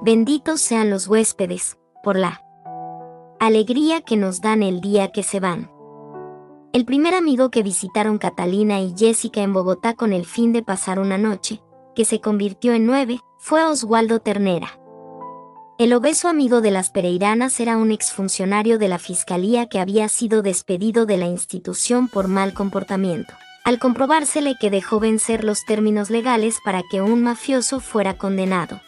Benditos sean los huéspedes, por la alegría que nos dan el día que se van. El primer amigo que visitaron Catalina y Jessica en Bogotá con el fin de pasar una noche, que se convirtió en 9, fue Oswaldo Ternera. El obeso amigo de las Pereiranas era un exfuncionario de la Fiscalía que había sido despedido de la institución por mal comportamiento, al comprobársele que dejó vencer los términos legales para que un mafioso fuera condenado.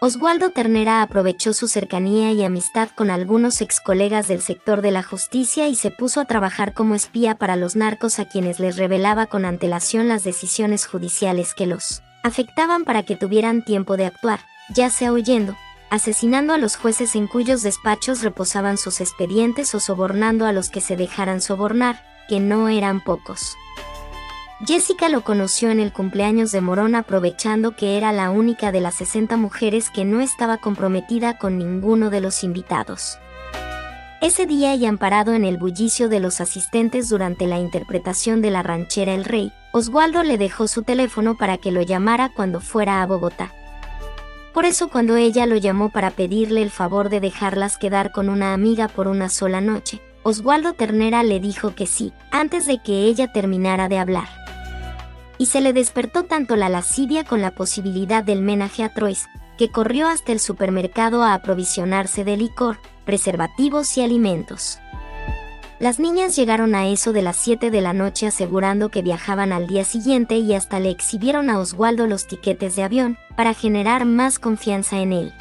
Oswaldo Ternera aprovechó su cercanía y amistad con algunos excolegas del sector de la justicia y se puso a trabajar como espía para los narcos a quienes les revelaba con antelación las decisiones judiciales que los afectaban para que tuvieran tiempo de actuar, ya sea huyendo, asesinando a los jueces en cuyos despachos reposaban sus expedientes o sobornando a los que se dejaran sobornar, que no eran pocos. Jessica lo conoció en el cumpleaños de Morón aprovechando que era la única de las 60 mujeres que no estaba comprometida con ninguno de los invitados. Ese día y amparado en el bullicio de los asistentes durante la interpretación de la ranchera El Rey, Oswaldo le dejó su teléfono para que lo llamara cuando fuera a Bogotá. Por eso cuando ella lo llamó para pedirle el favor de dejarlas quedar con una amiga por una sola noche, Oswaldo Ternera le dijo que sí, antes de que ella terminara de hablar. Y se le despertó tanto la lascivia con la posibilidad del menaje a Troyes, que corrió hasta el supermercado a aprovisionarse de licor, preservativos y alimentos. Las niñas llegaron a eso de las 7 de la noche asegurando que viajaban al día siguiente y hasta le exhibieron a Oswaldo los tiquetes de avión, para generar más confianza en él.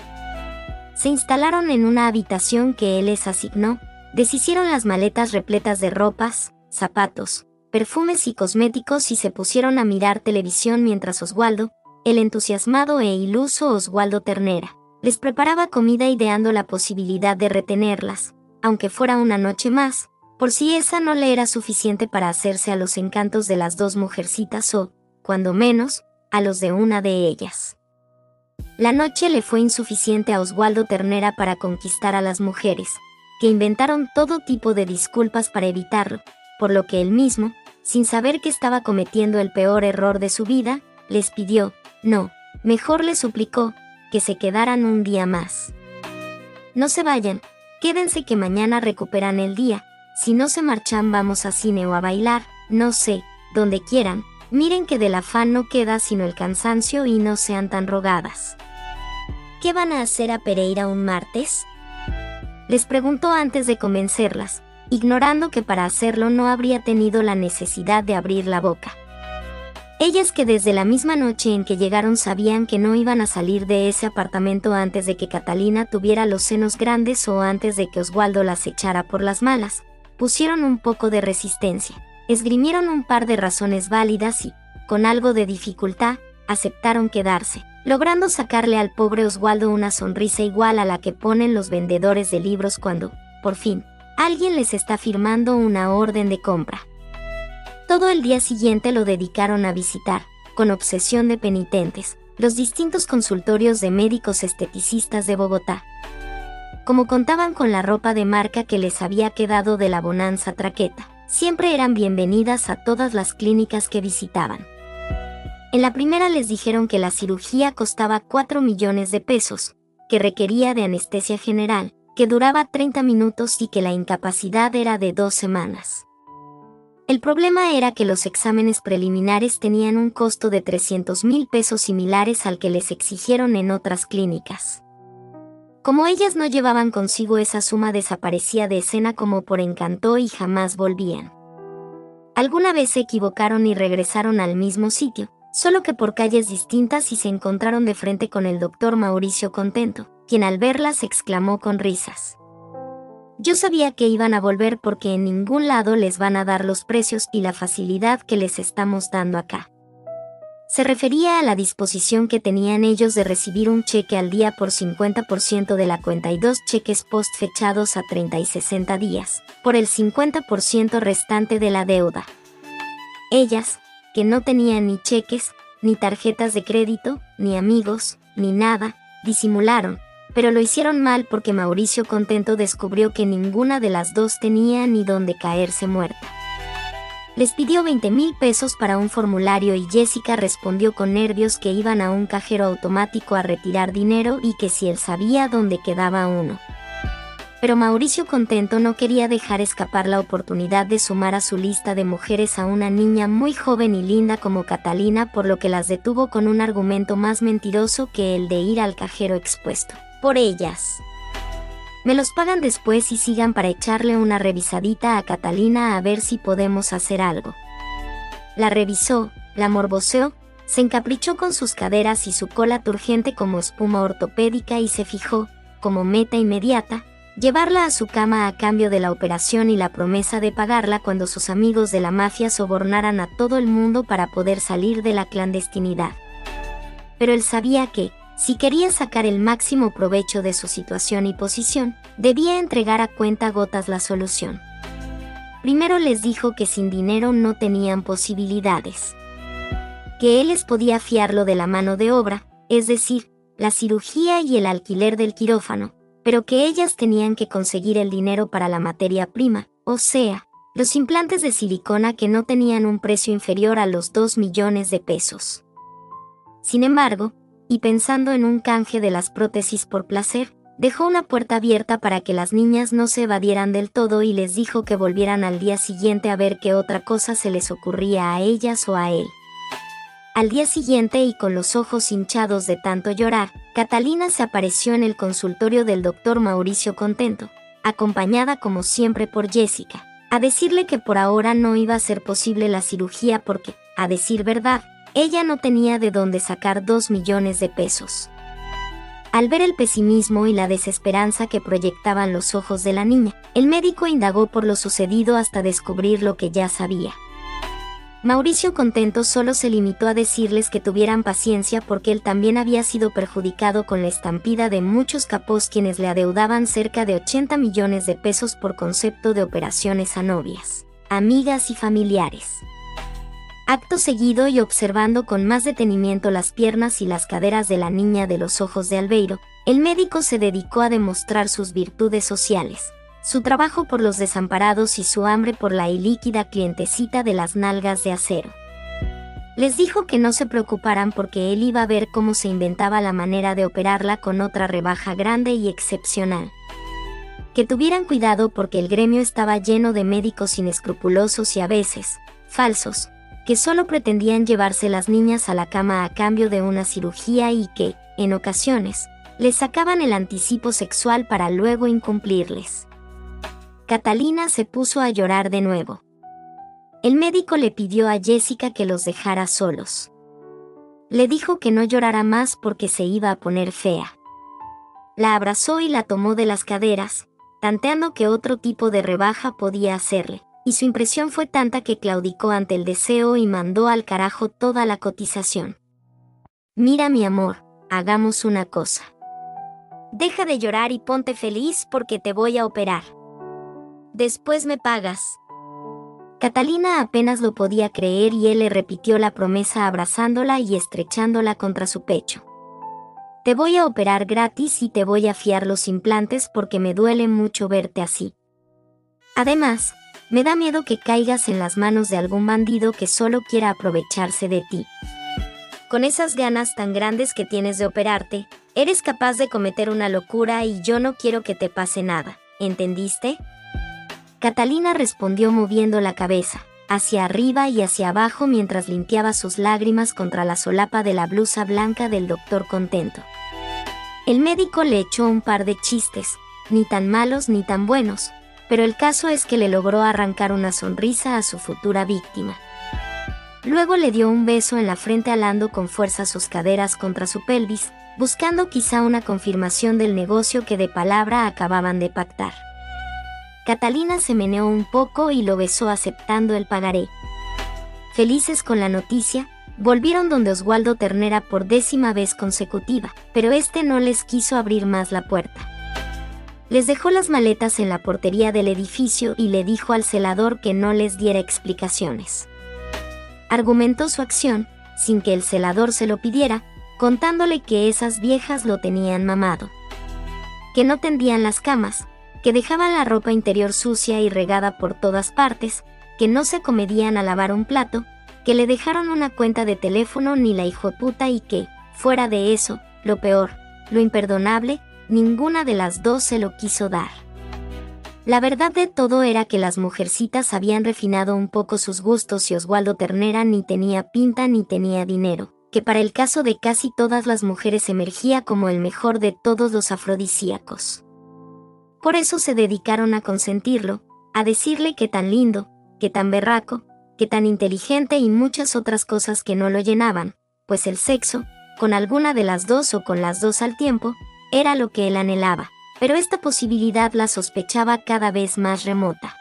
Se instalaron en una habitación que él les asignó, deshicieron las maletas repletas de ropas, zapatos, perfumes y cosméticos y se pusieron a mirar televisión mientras Oswaldo, el entusiasmado e iluso Oswaldo Ternera, les preparaba comida ideando la posibilidad de retenerlas, aunque fuera una noche más, por si esa no le era suficiente para hacerse a los encantos de las dos mujercitas o, cuando menos, a los de una de ellas. La noche le fue insuficiente a Oswaldo Ternera para conquistar a las mujeres, que inventaron todo tipo de disculpas para evitarlo, por lo que él mismo, sin saber que estaba cometiendo el peor error de su vida, les pidió, no, mejor les suplicó, que se quedaran un día más. No se vayan, quédense que mañana recuperan el día, si no se marchan vamos a cine o a bailar, no sé, donde quieran, miren que del afán no queda sino el cansancio y no sean tan rogadas. ¿Qué van a hacer a Pereira un martes?, les preguntó antes de convencerlas, ignorando que para hacerlo no habría tenido la necesidad de abrir la boca. Ellas que desde la misma noche en que llegaron sabían que no iban a salir de ese apartamento antes de que Catalina tuviera los senos grandes o antes de que Oswaldo las echara por las malas, pusieron un poco de resistencia, esgrimieron un par de razones válidas y, con algo de dificultad, aceptaron quedarse, logrando sacarle al pobre Oswaldo una sonrisa igual a la que ponen los vendedores de libros cuando, por fin, alguien les está firmando una orden de compra. Todo el día siguiente lo dedicaron a visitar, con obsesión de penitentes, los distintos consultorios de médicos esteticistas de Bogotá. Como contaban con la ropa de marca que les había quedado de la bonanza traqueta, siempre eran bienvenidas a todas las clínicas que visitaban. En la primera les dijeron que la cirugía costaba 4 millones de pesos, que requería de anestesia general, que duraba 30 minutos y que la incapacidad era de 2 semanas. El problema era que los exámenes preliminares tenían un costo de 300,000 pesos similares al que les exigieron en otras clínicas. Como ellas no llevaban consigo esa suma, desaparecía de escena como por encanto y jamás volvían. Alguna vez se equivocaron y regresaron al mismo sitio, solo que por calles distintas y se encontraron de frente con el doctor Mauricio Contento, quien al verlas exclamó con risas: yo sabía que iban a volver porque en ningún lado les van a dar los precios y la facilidad que les estamos dando acá. Se refería a la disposición que tenían ellos de recibir un cheque al día por 50% de la cuenta y 2 cheques post fechados a 30 y 60 días, por el 50% restante de la deuda. Ellas, que no tenían ni cheques, ni tarjetas de crédito, ni amigos, ni nada, disimularon, pero lo hicieron mal porque Mauricio Contento descubrió que ninguna de las dos tenía ni dónde caerse muerta. Les pidió 20,000 pesos para un formulario y Jessica respondió con nervios que iban a un cajero automático a retirar dinero y que si él sabía dónde quedaba uno. Pero Mauricio Contento no quería dejar escapar la oportunidad de sumar a su lista de mujeres a una niña muy joven y linda como Catalina, por lo que las detuvo con un argumento más mentiroso que el de ir al cajero expuesto. Por ellas. Me los pagan después y sigan para echarle una revisadita a Catalina a ver si podemos hacer algo. La revisó, la morboseó, se encaprichó con sus caderas y su cola turgente como espuma ortopédica y se fijó, como meta inmediata, llevarla a su cama a cambio de la operación y la promesa de pagarla cuando sus amigos de la mafia sobornaran a todo el mundo para poder salir de la clandestinidad. Pero él sabía que, si quería sacar el máximo provecho de su situación y posición, debía entregar a cuentagotas la solución. Primero les dijo que sin dinero no tenían posibilidades. Que él les podía fiarlo de la mano de obra, es decir, la cirugía y el alquiler del quirófano, pero que ellas tenían que conseguir el dinero para la materia prima, o sea, los implantes de silicona que no tenían un precio inferior a los 2 millones de pesos. Sin embargo, y pensando en un canje de las prótesis por placer, dejó una puerta abierta para que las niñas no se evadieran del todo y les dijo que volvieran al día siguiente a ver qué otra cosa se les ocurría a ellas o a él. Al día siguiente y con los ojos hinchados de tanto llorar, Catalina se apareció en el consultorio del doctor Mauricio Contento, acompañada como siempre por Jessica, a decirle que por ahora no iba a ser posible la cirugía porque, a decir verdad, ella no tenía de dónde sacar 2 millones de pesos. Al ver el pesimismo y la desesperanza que proyectaban los ojos de la niña, el médico indagó por lo sucedido hasta descubrir lo que ya sabía. Mauricio Contento solo se limitó a decirles que tuvieran paciencia porque él también había sido perjudicado con la estampida de muchos capós quienes le adeudaban cerca de 80 millones de pesos por concepto de operaciones a novias, amigas y familiares. Acto seguido y observando con más detenimiento las piernas y las caderas de la niña de los ojos de Albeiro, el médico se dedicó a demostrar sus virtudes sociales, su trabajo por los desamparados y su hambre por la ilíquida clientecita de las nalgas de acero. Les dijo que no se preocuparan porque él iba a ver cómo se inventaba la manera de operarla con otra rebaja grande y excepcional. Que tuvieran cuidado porque el gremio estaba lleno de médicos inescrupulosos y a veces, falsos, que solo pretendían llevarse las niñas a la cama a cambio de una cirugía y que, en ocasiones, les sacaban el anticipo sexual para luego incumplirles. Catalina se puso a llorar de nuevo. El médico le pidió a Jessica que los dejara solos. Le dijo que no llorara más porque se iba a poner fea. La abrazó y la tomó de las caderas, tanteando que otro tipo de rebaja podía hacerle, y su impresión fue tanta que claudicó ante el deseo y mandó al carajo toda la cotización. Mira mi amor, hagamos una cosa. Deja de llorar y ponte feliz porque te voy a operar. Después me pagas. Catalina apenas lo podía creer y él le repitió la promesa abrazándola y estrechándola contra su pecho. Te voy a operar gratis y te voy a fiar los implantes porque me duele mucho verte así. Además, me da miedo que caigas en las manos de algún bandido que solo quiera aprovecharse de ti. Con esas ganas tan grandes que tienes de operarte, eres capaz de cometer una locura y yo no quiero que te pase nada, ¿entendiste? Catalina respondió moviendo la cabeza, hacia arriba y hacia abajo mientras limpiaba sus lágrimas contra la solapa de la blusa blanca del doctor Contento. El médico le echó un par de chistes, ni tan malos ni tan buenos, pero el caso es que le logró arrancar una sonrisa a su futura víctima. Luego le dio un beso en la frente alando con fuerza sus caderas contra su pelvis, buscando quizá una confirmación del negocio que de palabra acababan de pactar. Catalina se meneó un poco y lo besó aceptando el pagaré. Felices con la noticia, volvieron donde Oswaldo Ternera por 10ª vez consecutiva, pero este no les quiso abrir más la puerta. Les dejó las maletas en la portería del edificio y le dijo al celador que no les diera explicaciones. Argumentó su acción, sin que el celador se lo pidiera, contándole que esas viejas lo tenían mamado. Que no tendían las camas, que dejaban la ropa interior sucia y regada por todas partes, que no se acomedían a lavar un plato, que le dejaron una cuenta de teléfono ni la hijoputa y que, fuera de eso, lo peor, lo imperdonable, ninguna de las dos se lo quiso dar. La verdad de todo era que las mujercitas habían refinado un poco sus gustos y Oswaldo Ternera ni tenía pinta ni tenía dinero, que para el caso de casi todas las mujeres emergía como el mejor de todos los afrodisíacos. Por eso se dedicaron a consentirlo, a decirle que tan lindo, que tan berraco, que tan inteligente y muchas otras cosas que no lo llenaban, pues el sexo, con alguna de las dos o con las dos al tiempo, era lo que él anhelaba, pero esta posibilidad la sospechaba cada vez más remota.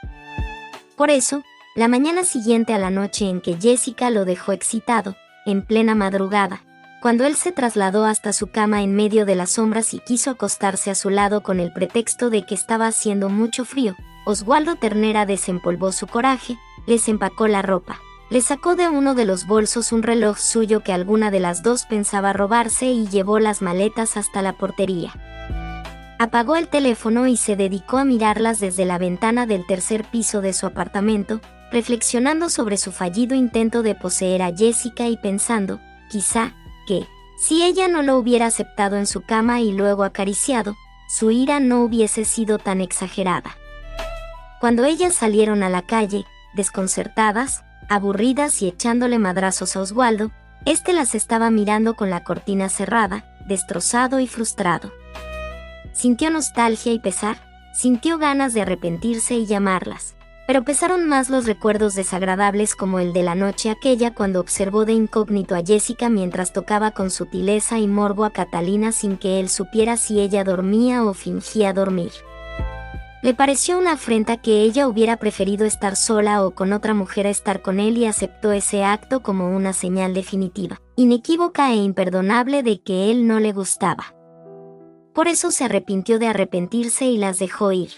Por eso, la mañana siguiente a la noche en que Jessica lo dejó excitado, en plena madrugada, cuando él se trasladó hasta su cama en medio de las sombras y quiso acostarse a su lado con el pretexto de que estaba haciendo mucho frío, Oswaldo Ternera desempolvó su coraje, les empacó la ropa, le sacó de uno de los bolsos un reloj suyo que alguna de las dos pensaba robarse y llevó las maletas hasta la portería. Apagó el teléfono y se dedicó a mirarlas desde la ventana del tercer piso de su apartamento, reflexionando sobre su fallido intento de poseer a Jessica y pensando, quizá, que, si ella no lo hubiera aceptado en su cama y luego acariciado, su ira no hubiese sido tan exagerada. Cuando ellas salieron a la calle, desconcertadas, aburridas y echándole madrazos a Oswaldo, este las estaba mirando con la cortina cerrada, destrozado y frustrado. Sintió nostalgia y pesar, sintió ganas de arrepentirse y llamarlas, pero pesaron más los recuerdos desagradables como el de la noche aquella cuando observó de incógnito a Jessica mientras tocaba con sutileza y morbo a Catalina sin que él supiera si ella dormía o fingía dormir. Le pareció una afrenta que ella hubiera preferido estar sola o con otra mujer a estar con él y aceptó ese acto como una señal definitiva, inequívoca e imperdonable de que él no le gustaba. Por eso se arrepintió de arrepentirse y las dejó ir.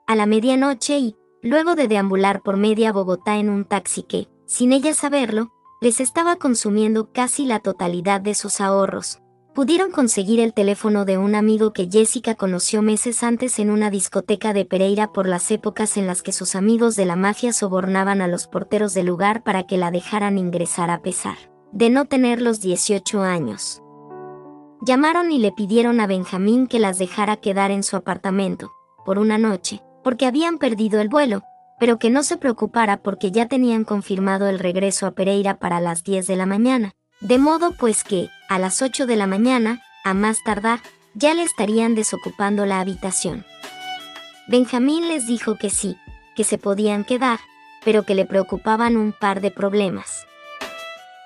A la medianoche y, luego de deambular por media Bogotá en un taxi que, sin ella saberlo, les estaba consumiendo casi la totalidad de sus ahorros, pudieron conseguir el teléfono de un amigo que Jessica conoció meses antes en una discoteca de Pereira por las épocas en las que sus amigos de la mafia sobornaban a los porteros del lugar para que la dejaran ingresar a pesar de no tener los 18 años. Llamaron y le pidieron a Benjamín que las dejara quedar en su apartamento, por una noche, porque habían perdido el vuelo, pero que no se preocupara porque ya tenían confirmado el regreso a Pereira para las 10 de la mañana, de modo pues que, a las 8 de la mañana, a más tardar, ya le estarían desocupando la habitación. Benjamín les dijo que sí, que se podían quedar, pero que le preocupaban un par de problemas.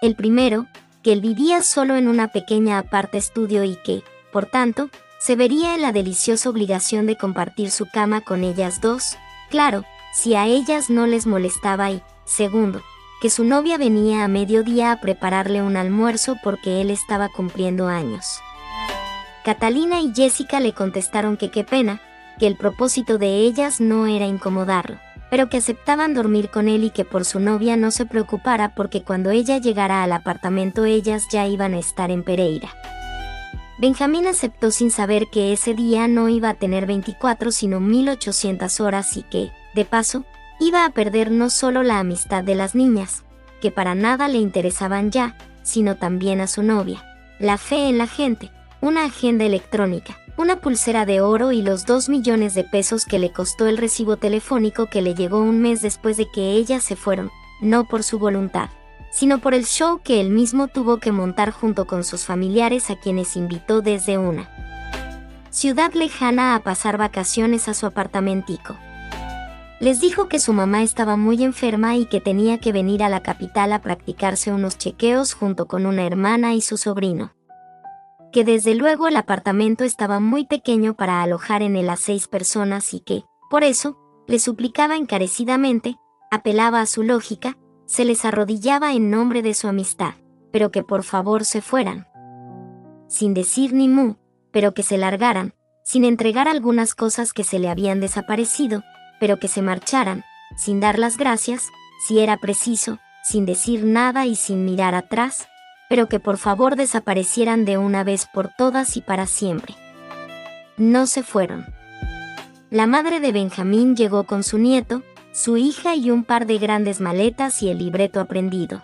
El primero, que él vivía solo en una pequeña aparte estudio y que, por tanto, se vería en la deliciosa obligación de compartir su cama con ellas dos, claro, si a ellas no les molestaba y, segundo, que su novia venía a mediodía a prepararle un almuerzo porque él estaba cumpliendo años. Catalina y Jessica le contestaron que qué pena, que el propósito de ellas no era incomodarlo, pero que aceptaban dormir con él y que por su novia no se preocupara porque cuando ella llegara al apartamento ellas ya iban a estar en Pereira. Benjamín aceptó sin saber que ese día no iba a tener 24 sino 1800 horas y que, de paso, iba a perder no solo la amistad de las niñas, que para nada le interesaban ya, sino también a su novia, la fe en la gente, una agenda electrónica, una pulsera de oro y los 2 millones de pesos que le costó el recibo telefónico que le llegó un mes después de que ellas se fueron, no por su voluntad, sino por el show que él mismo tuvo que montar junto con sus familiares a quienes invitó desde una ciudad lejana a pasar vacaciones a su apartamentico. Les dijo que su mamá estaba muy enferma y que tenía que venir a la capital a practicarse unos chequeos junto con una hermana y su sobrino. Que desde luego el apartamento estaba muy pequeño para alojar en él a 6 personas y que, por eso, le suplicaba encarecidamente, apelaba a su lógica, se les arrodillaba en nombre de su amistad, pero que por favor se fueran. Sin decir ni mu, pero que se largaran, sin entregar algunas cosas que se le habían desaparecido, pero que se marcharan, sin dar las gracias, si era preciso, sin decir nada y sin mirar atrás, pero que por favor desaparecieran de una vez por todas y para siempre. No se fueron. La madre de Benjamín llegó con su nieto, su hija y un par de grandes maletas y el libreto aprendido.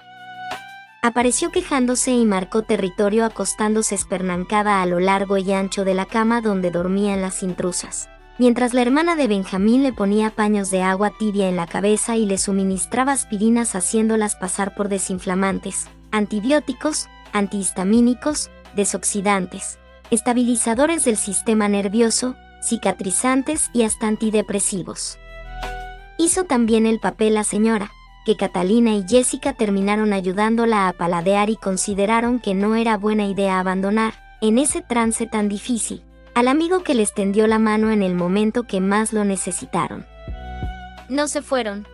Apareció quejándose y marcó territorio acostándose espernancada a lo largo y ancho de la cama donde dormían las intrusas, mientras la hermana de Benjamín le ponía paños de agua tibia en la cabeza y le suministraba aspirinas haciéndolas pasar por desinflamantes, antibióticos, antihistamínicos, desoxidantes, estabilizadores del sistema nervioso, cicatrizantes y hasta antidepresivos. Hizo también el papel la señora, que Catalina y Jessica terminaron ayudándola a paladear y consideraron que no era buena idea abandonar, en ese trance tan difícil, al amigo que les tendió la mano en el momento que más lo necesitaron. No se fueron.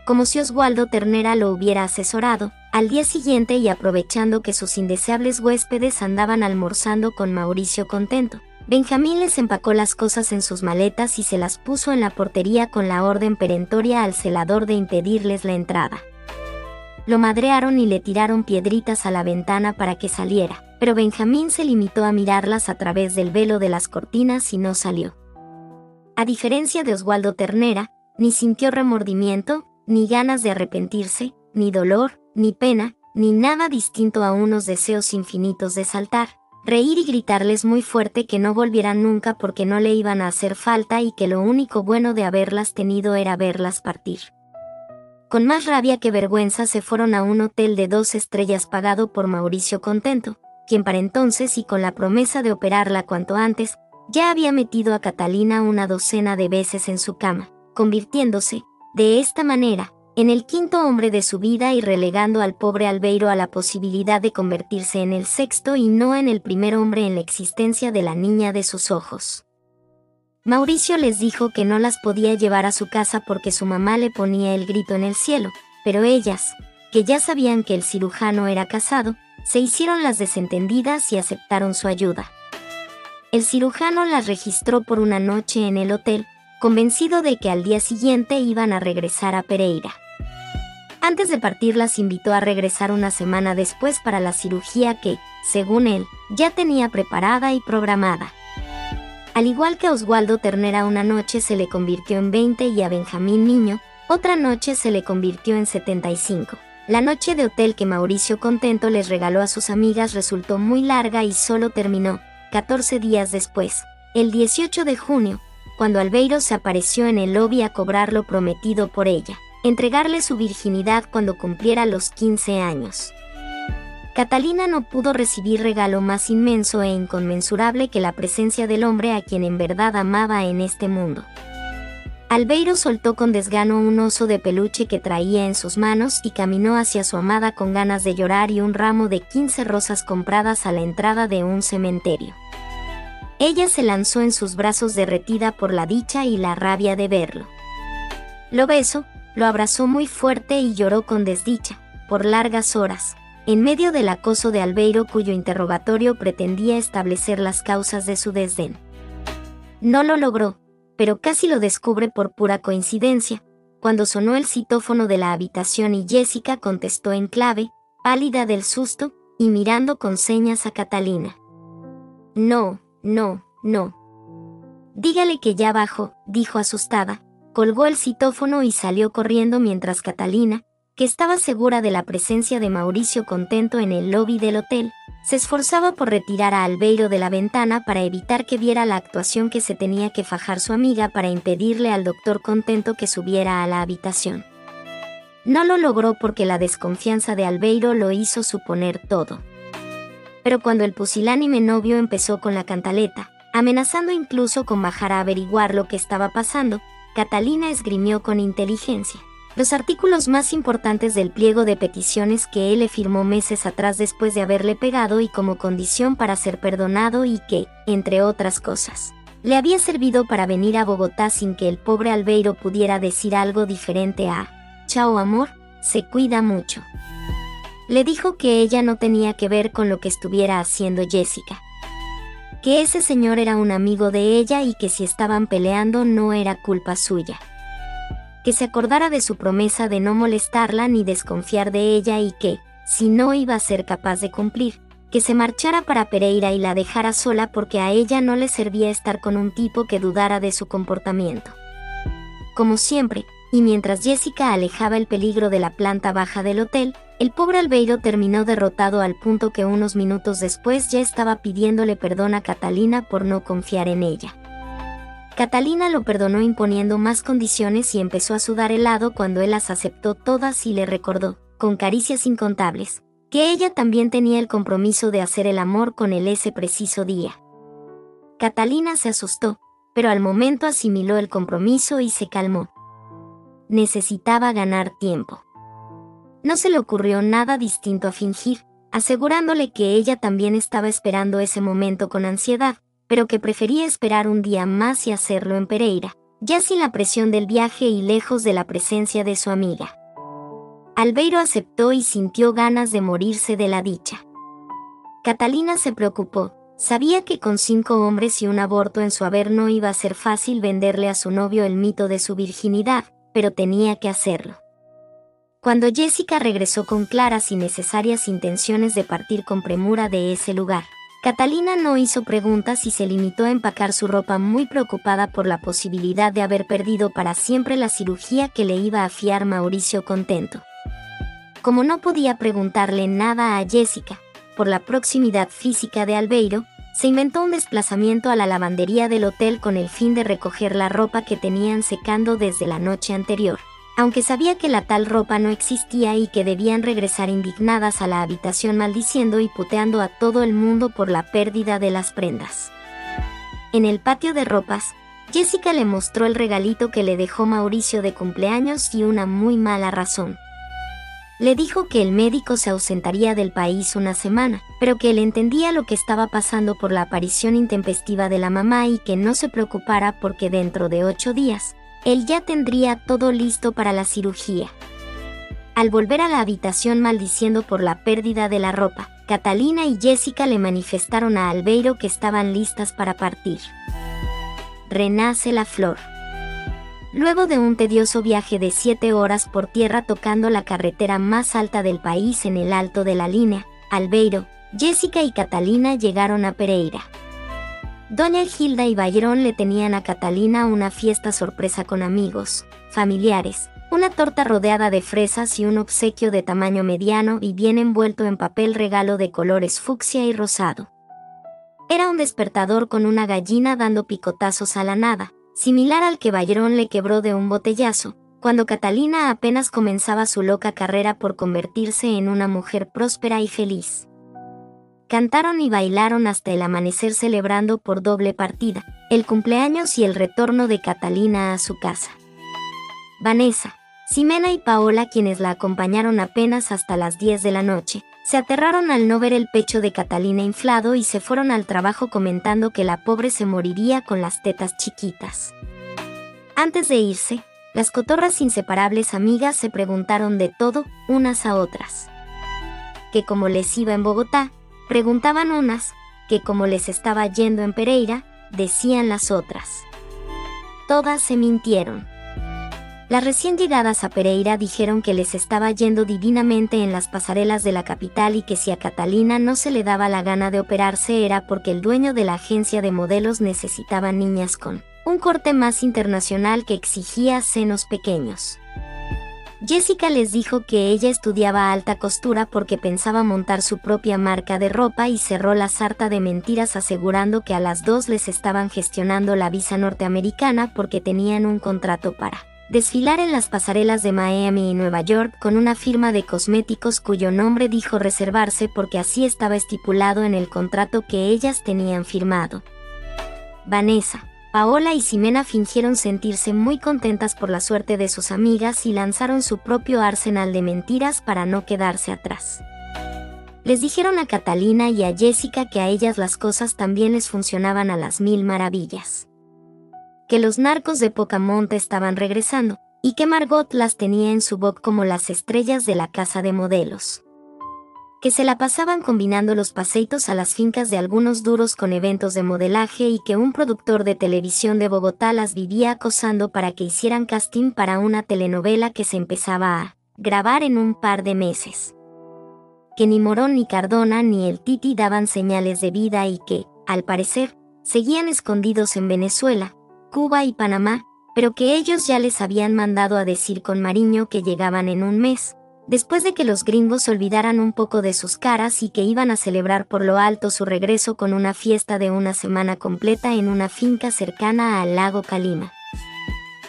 Como si Oswaldo Ternera lo hubiera asesorado, al día siguiente y aprovechando que sus indeseables huéspedes andaban almorzando con Mauricio Contento, Benjamín les empacó las cosas en sus maletas y se las puso en la portería con la orden perentoria al celador de impedirles la entrada. Lo madrearon y le tiraron piedritas a la ventana para que saliera, pero Benjamín se limitó a mirarlas a través del velo de las cortinas y no salió. A diferencia de Oswaldo Ternera, ni sintió remordimiento, ni ganas de arrepentirse, ni dolor, ni pena, ni nada distinto a unos deseos infinitos de saltar, reír y gritarles muy fuerte que no volvieran nunca porque no le iban a hacer falta y que lo único bueno de haberlas tenido era verlas partir. Con más rabia que vergüenza se fueron a un hotel de 2 estrellas pagado por Mauricio Contento, quien para entonces y con la promesa de operarla cuanto antes, ya había metido a Catalina una docena de veces en su cama, convirtiéndose, de esta manera, en el 5º hombre de su vida y relegando al pobre Albeiro a la posibilidad de convertirse en el 6º y no en el primer hombre en la existencia de la niña de sus ojos. Mauricio les dijo que no las podía llevar a su casa porque su mamá le ponía el grito en el cielo, pero ellas, que ya sabían que el cirujano era casado, se hicieron las desentendidas y aceptaron su ayuda. El cirujano las registró por una noche en el hotel, convencido de que al día siguiente iban a regresar a Pereira. Antes de partir las invitó a regresar una semana después para la cirugía que, según él, ya tenía preparada y programada. Al igual que a Oswaldo Ternera una noche se le convirtió en 20 y a Benjamín Niño, otra noche se le convirtió en 75. La noche de hotel que Mauricio Contento les regaló a sus amigas resultó muy larga y solo terminó, 14 días después, el 18 de junio, cuando Albeiro se apareció en el lobby a cobrar lo prometido por ella, entregarle su virginidad cuando cumpliera los 15 años. Catalina no pudo recibir regalo más inmenso e inconmensurable que la presencia del hombre a quien en verdad amaba en este mundo. Albeiro soltó con desgano un oso de peluche que traía en sus manos y caminó hacia su amada con ganas de llorar y un ramo de 15 rosas compradas a la entrada de un cementerio. Ella se lanzó en sus brazos derretida por la dicha y la rabia de verlo. Lo besó, lo abrazó muy fuerte y lloró con desdicha, por largas horas, en medio del acoso de Albeiro cuyo interrogatorio pretendía establecer las causas de su desdén. No lo logró, pero casi lo descubre por pura coincidencia, cuando sonó el citófono de la habitación y Jessica contestó en clave, pálida del susto, y mirando con señas a Catalina. No. Dígale que ya bajó, dijo asustada, colgó el citófono y salió corriendo mientras Catalina, que estaba segura de la presencia de Mauricio Contento en el lobby del hotel, se esforzaba por retirar a Albeiro de la ventana para evitar que viera la actuación que se tenía que fajar su amiga para impedirle al doctor Contento que subiera a la habitación. No lo logró porque la desconfianza de Albeiro lo hizo suponer todo. Pero cuando el pusilánime novio empezó con la cantaleta, amenazando incluso con bajar a averiguar lo que estaba pasando, Catalina esgrimió con inteligencia los artículos más importantes del pliego de peticiones que él le firmó meses atrás después de haberle pegado y como condición para ser perdonado y que, entre otras cosas, le había servido para venir a Bogotá sin que el pobre Albeiro pudiera decir algo diferente a «Chao amor, se cuida mucho». Le dijo que ella no tenía que ver con lo que estuviera haciendo Jessica. Que ese señor era un amigo de ella y que si estaban peleando no era culpa suya. Que se acordara de su promesa de no molestarla ni desconfiar de ella y que, si no iba a ser capaz de cumplir, que se marchara para Pereira y la dejara sola porque a ella no le servía estar con un tipo que dudara de su comportamiento. Como siempre, y mientras Jessica alejaba el peligro de la planta baja del hotel, el pobre Albeiro terminó derrotado al punto que unos minutos después ya estaba pidiéndole perdón a Catalina por no confiar en ella. Catalina lo perdonó imponiendo más condiciones y empezó a sudar helado cuando él las aceptó todas y le recordó, con caricias incontables, que ella también tenía el compromiso de hacer el amor con él ese preciso día. Catalina se asustó, pero al momento asimiló el compromiso y se calmó. Necesitaba ganar tiempo. No se le ocurrió nada distinto a fingir, asegurándole que ella también estaba esperando ese momento con ansiedad, pero que prefería esperar un día más y hacerlo en Pereira, ya sin la presión del viaje y lejos de la presencia de su amiga. Albeiro aceptó y sintió ganas de morirse de la dicha. Catalina se preocupó, sabía que con 5 hombres y un aborto en su haber no iba a ser fácil venderle a su novio el mito de su virginidad, pero tenía que hacerlo. Cuando Jessica regresó con claras y necesarias intenciones de partir con premura de ese lugar, Catalina no hizo preguntas y se limitó a empacar su ropa muy preocupada por la posibilidad de haber perdido para siempre la cirugía que le iba a fiar Mauricio Contento. Como no podía preguntarle nada a Jessica, por la proximidad física de Albeiro, se inventó un desplazamiento a la lavandería del hotel con el fin de recoger la ropa que tenían secando desde la noche anterior, aunque sabía que la tal ropa no existía y que debían regresar indignadas a la habitación maldiciendo y puteando a todo el mundo por la pérdida de las prendas. En el patio de ropas, Jessica le mostró el regalito que le dejó Mauricio de cumpleaños y una muy mala razón. Le dijo que el médico se ausentaría del país una semana, pero que él entendía lo que estaba pasando por la aparición intempestiva de la mamá y que no se preocupara porque dentro de 8 días, él ya tendría todo listo para la cirugía. Al volver a la habitación maldiciendo por la pérdida de la ropa, Catalina y Jessica le manifestaron a Albeiro que estaban listas para partir. Renace la flor. Luego de un tedioso viaje de 7 horas por tierra tocando la carretera más alta del país en el alto de la línea, Albeiro, Jessica y Catalina llegaron a Pereira. Doña Hilda y Bayron le tenían a Catalina una fiesta sorpresa con amigos, familiares, una torta rodeada de fresas y un obsequio de tamaño mediano y bien envuelto en papel regalo de colores fucsia y rosado. Era un despertador con una gallina dando picotazos a la nada, similar al que Bayron le quebró de un botellazo, cuando Catalina apenas comenzaba su loca carrera por convertirse en una mujer próspera y feliz. Cantaron y bailaron hasta el amanecer celebrando por doble partida, el cumpleaños y el retorno de Catalina a su casa. Vanessa, Ximena y Paola, quienes la acompañaron apenas hasta las 10 de la noche, se aterraron al no ver el pecho de Catalina inflado y se fueron al trabajo comentando que la pobre se moriría con las tetas chiquitas. Antes de irse, las cotorras inseparables amigas se preguntaron de todo, unas a otras. Que como les iba en Bogotá, preguntaban unas, que como les estaba yendo en Pereira, decían las otras. Todas se mintieron. Las recién llegadas a Pereira dijeron que les estaba yendo divinamente en las pasarelas de la capital y que si a Catalina no se le daba la gana de operarse era porque el dueño de la agencia de modelos necesitaba niñas con un corte más internacional que exigía senos pequeños. Jessica les dijo que ella estudiaba alta costura porque pensaba montar su propia marca de ropa y cerró la sarta de mentiras asegurando que a las dos les estaban gestionando la visa norteamericana porque tenían un contrato para desfilar en las pasarelas de Miami y Nueva York con una firma de cosméticos cuyo nombre dijo reservarse porque así estaba estipulado en el contrato que ellas tenían firmado. Vanessa, Paola y Ximena fingieron sentirse muy contentas por la suerte de sus amigas y lanzaron su propio arsenal de mentiras para no quedarse atrás. Les dijeron a Catalina y a Jessica que a ellas las cosas también les funcionaban a las 1000 maravillas. Que los narcos de poca monta estaban regresando, y que Margot las tenía en su boc como las estrellas de la casa de modelos. Que se la pasaban combinando los paseitos a las fincas de algunos duros con eventos de modelaje y que un productor de televisión de Bogotá las vivía acosando para que hicieran casting para una telenovela que se empezaba a grabar en un par de meses. Que ni Morón ni Cardona ni el Titi daban señales de vida y que, al parecer, seguían escondidos en Venezuela, Cuba y Panamá, pero que ellos ya les habían mandado a decir con Mariño que llegaban en un mes, después de que los gringos olvidaran un poco de sus caras y que iban a celebrar por lo alto su regreso con una fiesta de una semana completa en una finca cercana al lago Calima.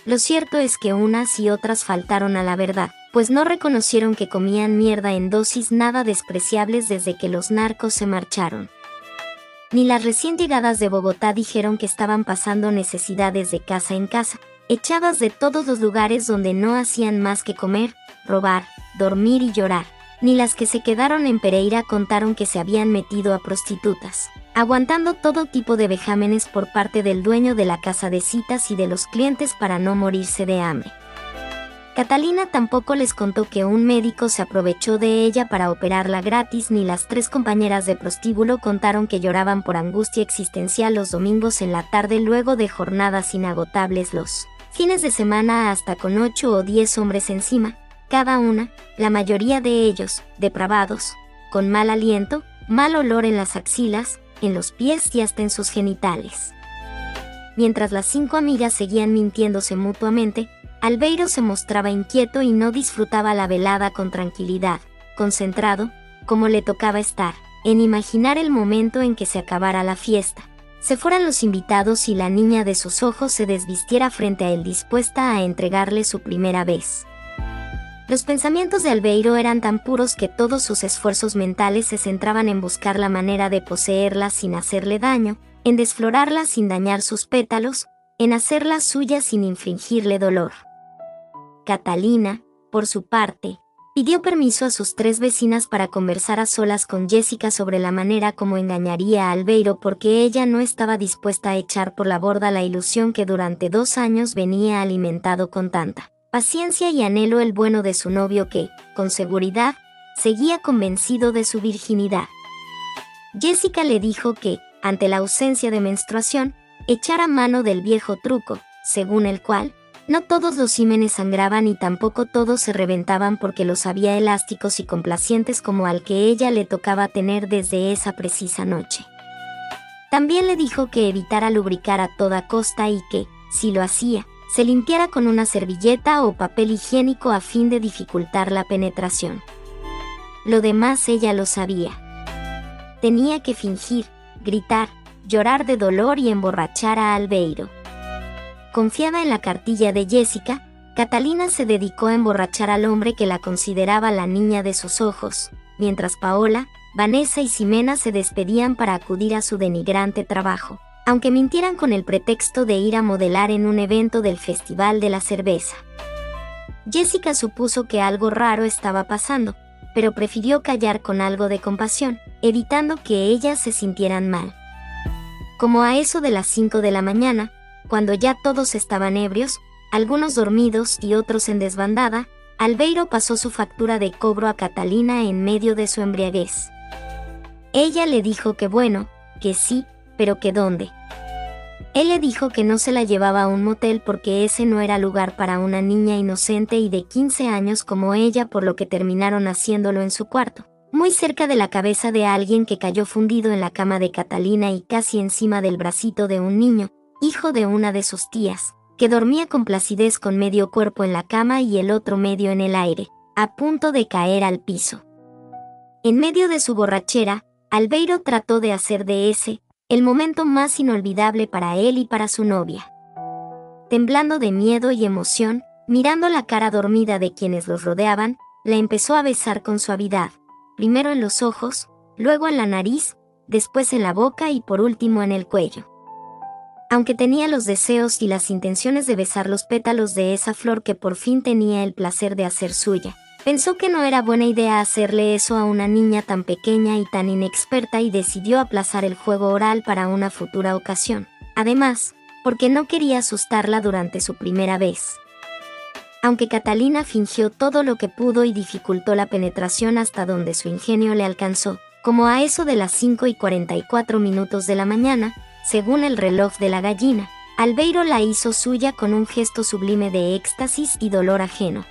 Lo cierto es que unas y otras faltaron a la verdad, pues no reconocieron que comían mierda en dosis nada despreciables desde que los narcos se marcharon. Ni las recién llegadas de Bogotá dijeron que estaban pasando necesidades de casa en casa, echadas de todos los lugares donde no hacían más que comer, robar, dormir y llorar. Ni las que se quedaron en Pereira contaron que se habían metido a prostitutas, aguantando todo tipo de vejámenes por parte del dueño de la casa de citas y de los clientes para no morirse de hambre. Catalina tampoco les contó que un médico se aprovechó de ella para operarla gratis, ni las 3 compañeras de prostíbulo contaron que lloraban por angustia existencial los domingos en la tarde luego de jornadas inagotables los fines de semana hasta con 8 o 10 hombres encima, cada una, la mayoría de ellos, depravados, con mal aliento, mal olor en las axilas, en los pies y hasta en sus genitales. Mientras las 5 amigas seguían mintiéndose mutuamente, Albeiro se mostraba inquieto y no disfrutaba la velada con tranquilidad, concentrado, como le tocaba estar, en imaginar el momento en que se acabara la fiesta, se fueran los invitados y la niña de sus ojos se desvistiera frente a él dispuesta a entregarle su primera vez. Los pensamientos de Albeiro eran tan puros que todos sus esfuerzos mentales se centraban en buscar la manera de poseerla sin hacerle daño, en desflorarla sin dañar sus pétalos, en hacerla suya sin infligirle dolor. Catalina, por su parte, pidió permiso a sus 3 vecinas para conversar a solas con Jessica sobre la manera como engañaría a Albeiro porque ella no estaba dispuesta a echar por la borda la ilusión que durante 2 años venía alimentado con tanta paciencia y anhelo el bueno de su novio que, con seguridad, seguía convencido de su virginidad. Jessica le dijo que, ante la ausencia de menstruación, echara mano del viejo truco, según el cual, no todos los símenes sangraban y tampoco todos se reventaban porque los había elásticos y complacientes como al que ella le tocaba tener desde esa precisa noche. También le dijo que evitara lubricar a toda costa y que, si lo hacía, se limpiara con una servilleta o papel higiénico a fin de dificultar la penetración. Lo demás ella lo sabía. Tenía que fingir, gritar, llorar de dolor y emborrachar a Albeiro. Confiada en la cartilla de Jessica, Catalina se dedicó a emborrachar al hombre que la consideraba la niña de sus ojos, mientras Paola, Vanessa y Ximena se despedían para acudir a su denigrante trabajo, aunque mintieran con el pretexto de ir a modelar en un evento del Festival de la Cerveza. Jessica supuso que algo raro estaba pasando, pero prefirió callar con algo de compasión, evitando que ellas se sintieran mal. Como a eso de las 5 de la mañana, cuando ya todos estaban ebrios, algunos dormidos y otros en desbandada, Albeiro pasó su factura de cobro a Catalina en medio de su embriaguez. Ella le dijo que bueno, que sí, pero que dónde. Él le dijo que no se la llevaba a un motel porque ese no era lugar para una niña inocente y de 15 años como ella, por lo que terminaron haciéndolo en su cuarto, muy cerca de la cabeza de alguien que cayó fundido en la cama de Catalina y casi encima del bracito de un niño, hijo de una de sus tías, que dormía con placidez con medio cuerpo en la cama y el otro medio en el aire, a punto de caer al piso. En medio de su borrachera, Albeiro trató de hacer de ese el momento más inolvidable para él y para su novia. Temblando de miedo y emoción, mirando la cara dormida de quienes los rodeaban, la empezó a besar con suavidad, primero en los ojos, luego en la nariz, después en la boca y por último en el cuello. Aunque tenía los deseos y las intenciones de besar los pétalos de esa flor que por fin tenía el placer de hacer suya, pensó que no era buena idea hacerle eso a una niña tan pequeña y tan inexperta y decidió aplazar el juego oral para una futura ocasión. Además, porque no quería asustarla durante su primera vez. Aunque Catalina fingió todo lo que pudo y dificultó la penetración hasta donde su ingenio le alcanzó, como a eso de las 5:44 de la mañana, según el reloj de la gallina, Albeiro la hizo suya con un gesto sublime de éxtasis y dolor ajeno.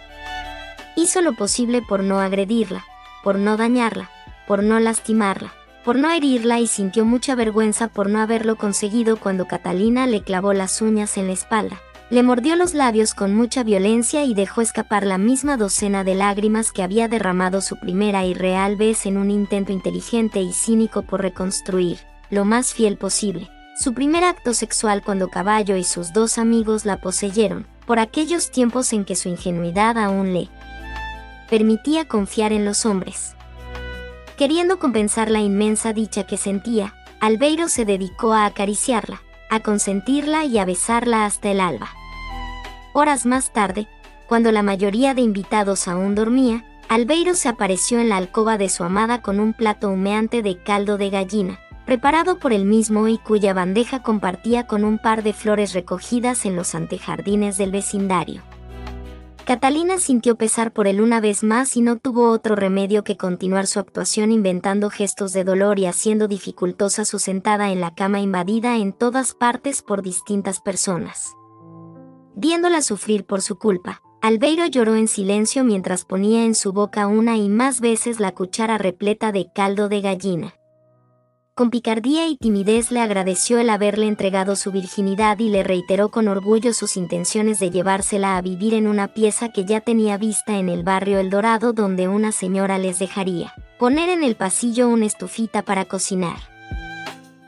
Hizo lo posible por no agredirla, por no dañarla, por no lastimarla, por no herirla y sintió mucha vergüenza por no haberlo conseguido cuando Catalina le clavó las uñas en la espalda, Le mordió los labios con mucha violencia y dejó escapar la misma docena de lágrimas que había derramado su primera y real vez en un intento inteligente y cínico por reconstruir, lo más fiel posible, su primer acto sexual cuando Caballo y sus dos amigos la poseyeron, por aquellos tiempos en que su ingenuidad aún le permitía confiar en los hombres. Queriendo compensar la inmensa dicha que sentía, Albeiro se dedicó a acariciarla, a consentirla y a besarla hasta el alba. Horas más tarde, cuando la mayoría de invitados aún dormía, Albeiro se apareció en la alcoba de su amada con un plato humeante de caldo de gallina, preparado por él mismo y cuya bandeja compartía con un par de flores recogidas en los antejardines del vecindario. Catalina sintió pesar por él una vez más y no tuvo otro remedio que continuar su actuación inventando gestos de dolor y haciendo dificultosa su sentada en la cama invadida en todas partes por distintas personas. Viéndola sufrir por su culpa, Albeiro lloró en silencio mientras ponía en su boca una y más veces la cuchara repleta de caldo de gallina. Con picardía y timidez le agradeció el haberle entregado su virginidad y le reiteró con orgullo sus intenciones de llevársela a vivir en una pieza que ya tenía vista en el barrio El Dorado donde una señora les dejaría poner en el pasillo una estufita para cocinar.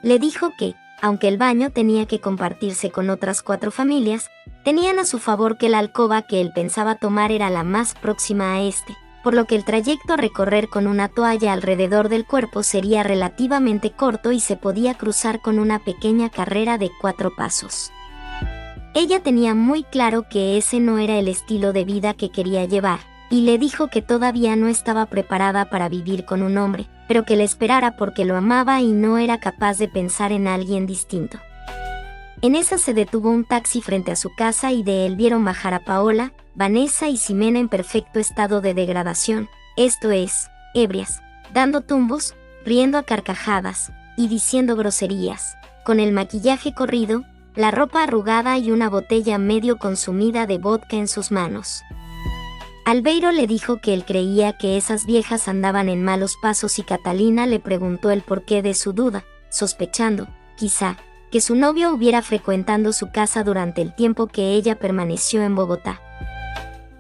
Le dijo que, aunque el baño tenía que compartirse con otras 4 familias, tenían a su favor que la alcoba que él pensaba tomar era la más próxima a este, por lo que el trayecto a recorrer con una toalla alrededor del cuerpo sería relativamente corto y se podía cruzar con una pequeña carrera de 4 pasos. Ella tenía muy claro que ese no era el estilo de vida que quería llevar, y le dijo que todavía no estaba preparada para vivir con un hombre, pero que le esperara porque lo amaba y no era capaz de pensar en alguien distinto. En esa se detuvo un taxi frente a su casa y de él vieron bajar a Paola, Vanessa y Ximena en perfecto estado de degradación, esto es, ebrias, dando tumbos, riendo a carcajadas y diciendo groserías, con el maquillaje corrido, la ropa arrugada y una botella medio consumida de vodka en sus manos. Albeiro le dijo que él creía que esas viejas andaban en malos pasos y Catalina le preguntó el porqué de su duda, sospechando, quizá, que su novio hubiera frecuentando su casa durante el tiempo que ella permaneció en Bogotá.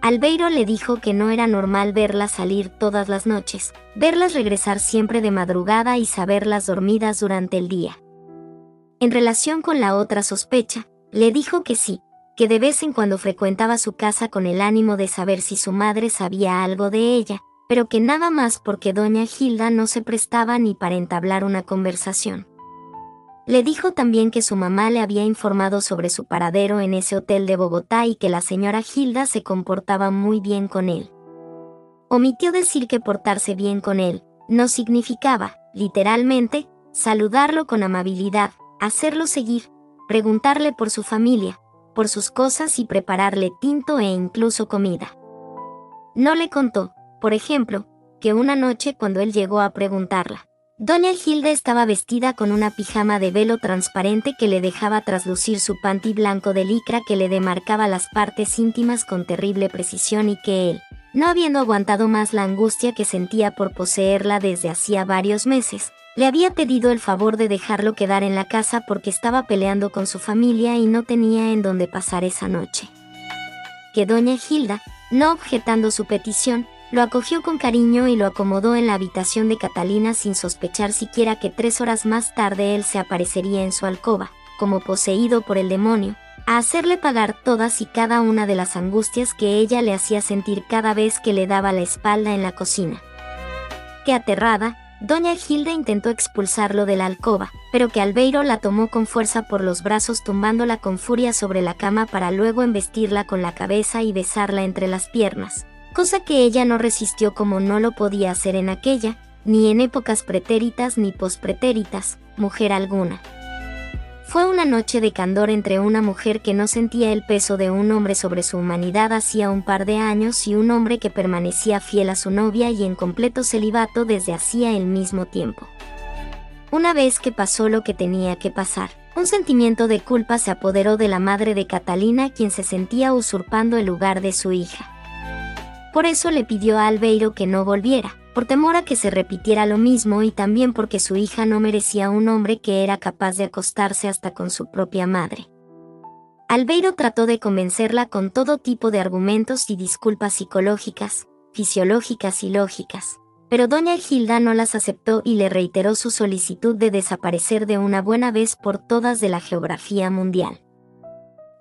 Albeiro le dijo que no era normal verlas salir todas las noches, verlas regresar siempre de madrugada y saberlas dormidas durante el día. En relación con la otra sospecha, le dijo que sí, que de vez en cuando frecuentaba su casa con el ánimo de saber si su madre sabía algo de ella, pero que nada más porque doña Gilda no se prestaba ni para entablar una conversación. Le dijo también que su mamá le había informado sobre su paradero en ese hotel de Bogotá y que la señora Gilda se comportaba muy bien con él. Omitió decir que portarse bien con él no significaba, literalmente, saludarlo con amabilidad, hacerlo seguir, preguntarle por su familia, por sus cosas y prepararle tinto e incluso comida. No le contó, por ejemplo, que una noche cuando él llegó a preguntarla, doña Gilda estaba vestida con una pijama de velo transparente que le dejaba traslucir su panty blanco de licra que le demarcaba las partes íntimas con terrible precisión y que él, no habiendo aguantado más la angustia que sentía por poseerla desde hacía varios meses, le había pedido el favor de dejarlo quedar en la casa porque estaba peleando con su familia y no tenía en dónde pasar esa noche. Que doña Gilda, no objetando su petición, lo acogió con cariño y lo acomodó en la habitación de Catalina sin sospechar siquiera que 3 horas más tarde él se aparecería en su alcoba, como poseído por el demonio, a hacerle pagar todas y cada una de las angustias que ella le hacía sentir cada vez que le daba la espalda en la cocina. Que aterrada, doña Gilda intentó expulsarlo de la alcoba, pero que Albeiro la tomó con fuerza por los brazos tumbándola con furia sobre la cama para luego embestirla con la cabeza y besarla entre las piernas. Cosa que ella no resistió como no lo podía hacer en aquella, ni en épocas pretéritas ni pospretéritas, mujer alguna. Fue una noche de candor entre una mujer que no sentía el peso de un hombre sobre su humanidad hacía un par de años y un hombre que permanecía fiel a su novia y en completo celibato desde hacía el mismo tiempo. Una vez que pasó lo que tenía que pasar, un sentimiento de culpa se apoderó de la madre de Catalina, quien se sentía usurpando el lugar de su hija. Por eso le pidió a Albeiro que no volviera, por temor a que se repitiera lo mismo y también porque su hija no merecía un hombre que era capaz de acostarse hasta con su propia madre. Albeiro trató de convencerla con todo tipo de argumentos y disculpas psicológicas, fisiológicas y lógicas, pero doña Hilda no las aceptó y le reiteró su solicitud de desaparecer de una buena vez por todas de la geografía mundial.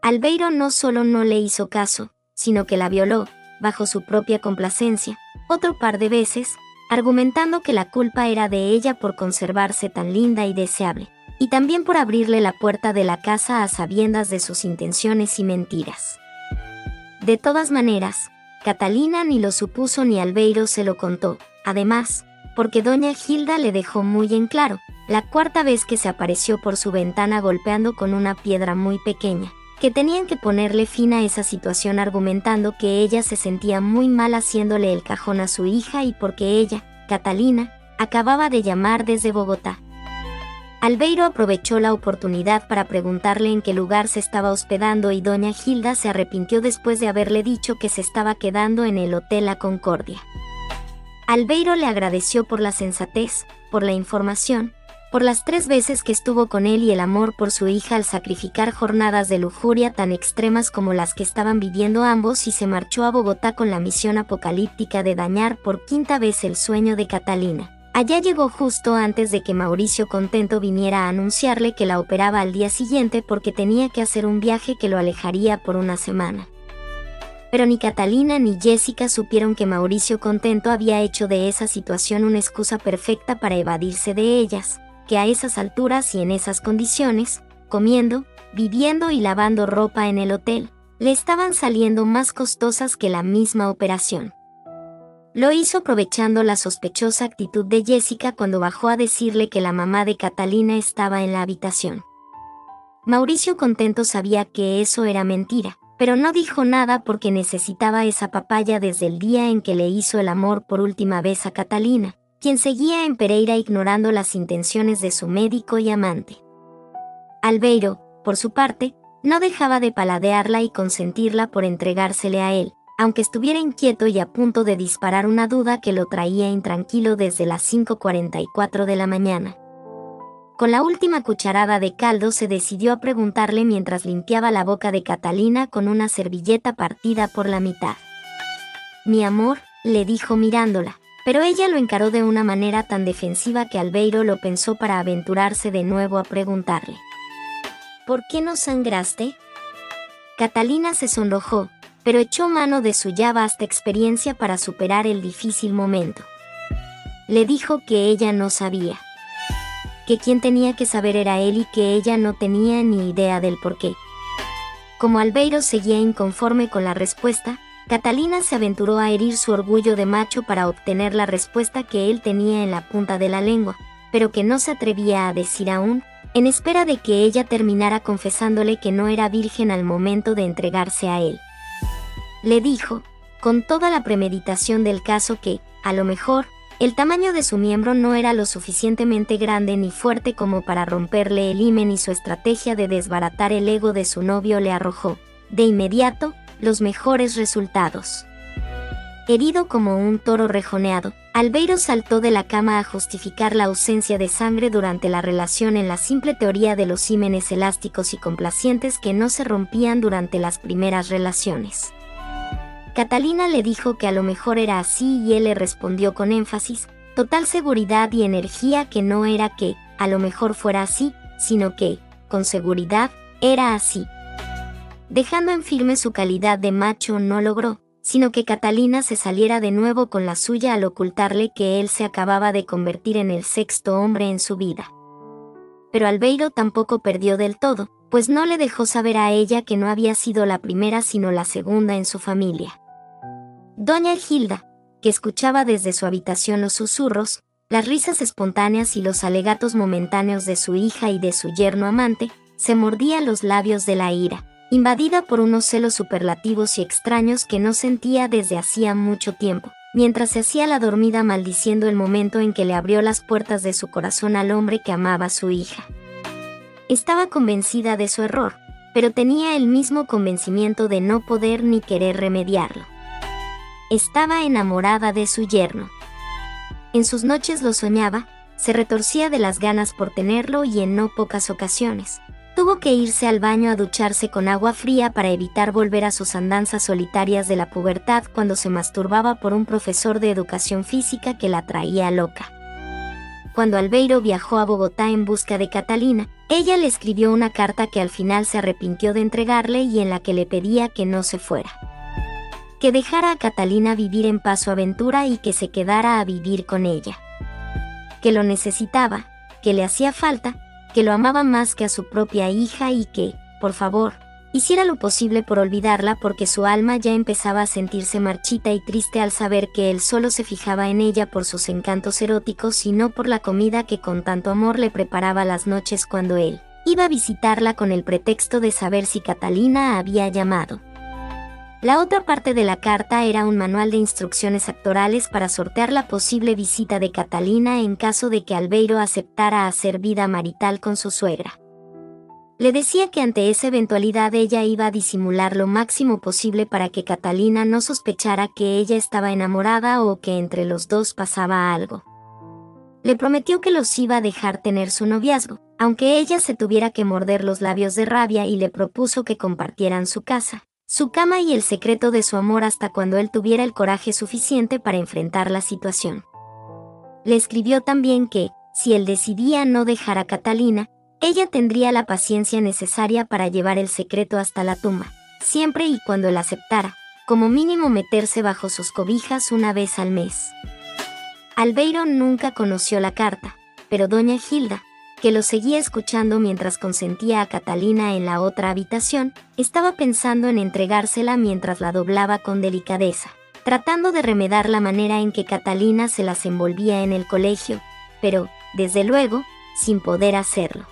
Albeiro no solo no le hizo caso, sino que la violó, bajo su propia complacencia, otro par de veces, argumentando que la culpa era de ella por conservarse tan linda y deseable, y también por abrirle la puerta de la casa a sabiendas de sus intenciones y mentiras. De todas maneras, Catalina ni lo supuso ni Albeiro se lo contó, además, porque doña Hilda le dejó muy en claro, la cuarta vez que se apareció por su ventana golpeando con una piedra muy pequeña, que tenían que ponerle fin a esa situación argumentando que ella se sentía muy mal haciéndole el cajón a su hija y porque ella, Catalina, acababa de llamar desde Bogotá. Albeiro aprovechó la oportunidad para preguntarle en qué lugar se estaba hospedando y doña Hilda se arrepintió después de haberle dicho que se estaba quedando en el Hotel La Concordia. Albeiro le agradeció por la sensatez, por la información, por las 3 veces que estuvo con él y el amor por su hija al sacrificar jornadas de lujuria tan extremas como las que estaban viviendo ambos y se marchó a Bogotá con la misión apocalíptica de dañar por 5ª vez el sueño de Catalina. Allá llegó justo antes de que Mauricio Contento viniera a anunciarle que la operaba al día siguiente porque tenía que hacer un viaje que lo alejaría por una semana. Pero ni Catalina ni Jessica supieron que Mauricio Contento había hecho de esa situación una excusa perfecta para evadirse de ellas, que a esas alturas y en esas condiciones, comiendo, viviendo y lavando ropa en el hotel, le estaban saliendo más costosas que la misma operación. Lo hizo aprovechando la sospechosa actitud de Jessica cuando bajó a decirle que la mamá de Catalina estaba en la habitación. Mauricio Contento sabía que eso era mentira, pero no dijo nada porque necesitaba esa papaya desde el día en que le hizo el amor por última vez a Catalina, quien seguía en Pereira ignorando las intenciones de su médico y amante. Albeiro, por su parte, no dejaba de paladearla y consentirla por entregársele a él, aunque estuviera inquieto y a punto de disparar una duda que lo traía intranquilo desde las 5:44 de la mañana. Con la última cucharada de caldo se decidió a preguntarle mientras limpiaba la boca de Catalina con una servilleta partida por la mitad. «Mi amor», le dijo mirándola, pero ella lo encaró de una manera tan defensiva que Albeiro lo pensó para aventurarse de nuevo a preguntarle. «¿Por qué no sangraste?» Catalina se sonrojó, pero echó mano de su ya vasta experiencia para superar el difícil momento. Le dijo que ella no sabía, que quien tenía que saber era él y que ella no tenía ni idea del porqué. Como Albeiro seguía inconforme con la respuesta, Catalina se aventuró a herir su orgullo de macho para obtener la respuesta que él tenía en la punta de la lengua, pero que no se atrevía a decir aún, en espera de que ella terminara confesándole que no era virgen al momento de entregarse a él. Le dijo, con toda la premeditación del caso que, a lo mejor, el tamaño de su miembro no era lo suficientemente grande ni fuerte como para romperle el himen y su estrategia de desbaratar el ego de su novio le arrojó, de inmediato, los mejores resultados. Herido como un toro rejoneado, Albeiro saltó de la cama a justificar la ausencia de sangre durante la relación en la simple teoría de los himenes elásticos y complacientes que no se rompían durante las primeras relaciones. Catalina le dijo que a lo mejor era así y él le respondió con énfasis, total seguridad y energía que no era que, a lo mejor fuera así, sino que, con seguridad, era así. Dejando en firme su calidad de macho no logró, sino que Catalina se saliera de nuevo con la suya al ocultarle que él se acababa de convertir en el 6º hombre en su vida. Pero Albeiro tampoco perdió del todo, pues no le dejó saber a ella que no había sido la primera sino la segunda en su familia. Doña Hilda, que escuchaba desde su habitación los susurros, las risas espontáneas y los alegatos momentáneos de su hija y de su yerno amante, se mordía los labios de la ira, invadida por unos celos superlativos y extraños que no sentía desde hacía mucho tiempo, mientras se hacía la dormida maldiciendo el momento en que le abrió las puertas de su corazón al hombre que amaba a su hija. Estaba convencida de su error, pero tenía el mismo convencimiento de no poder ni querer remediarlo. Estaba enamorada de su yerno. En sus noches lo soñaba, se retorcía de las ganas por tenerlo y en no pocas ocasiones, Tuvo que irse al baño a ducharse con agua fría para evitar volver a sus andanzas solitarias de la pubertad cuando se masturbaba por un profesor de educación física que la traía loca. Cuando Albeiro viajó a Bogotá en busca de Catalina, ella le escribió una carta que al final se arrepintió de entregarle y en la que le pedía que no se fuera. Que dejara a Catalina vivir en paz su aventura y que se quedara a vivir con ella. Que lo necesitaba, que le hacía falta, que lo amaba más que a su propia hija y que, por favor, hiciera lo posible por olvidarla porque su alma ya empezaba a sentirse marchita y triste al saber que él solo se fijaba en ella por sus encantos eróticos y no por la comida que con tanto amor le preparaba las noches cuando él iba a visitarla con el pretexto de saber si Catalina había llamado. La otra parte de la carta era un manual de instrucciones actorales para sortear la posible visita de Catalina en caso de que Albeiro aceptara hacer vida marital con su suegra. Le decía que ante esa eventualidad ella iba a disimular lo máximo posible para que Catalina no sospechara que ella estaba enamorada o que entre los dos pasaba algo. Le prometió que los iba a dejar tener su noviazgo, aunque ella se tuviera que morder los labios de rabia, y le propuso que compartieran su casa, su cama y el secreto de su amor hasta cuando él tuviera el coraje suficiente para enfrentar la situación. Le escribió también que, si él decidía no dejar a Catalina, ella tendría la paciencia necesaria para llevar el secreto hasta la tumba, siempre y cuando él aceptara, como mínimo meterse bajo sus cobijas una vez al mes. Albeiro nunca conoció la carta, pero doña Gilda, que lo seguía escuchando mientras consentía a Catalina en la otra habitación, estaba pensando en entregársela mientras la doblaba con delicadeza, tratando de remedar la manera en que Catalina se las envolvía en el colegio, pero, desde luego, sin poder hacerlo.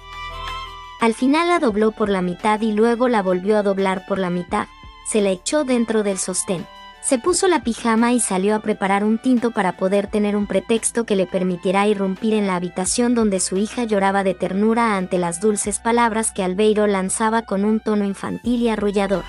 Al final la dobló por la mitad y luego la volvió a doblar por la mitad, se la echó dentro del sostén. Se puso la pijama y salió a preparar un tinto para poder tener un pretexto que le permitiera irrumpir en la habitación donde su hija lloraba de ternura ante las dulces palabras que Albeiro lanzaba con un tono infantil y arrullador.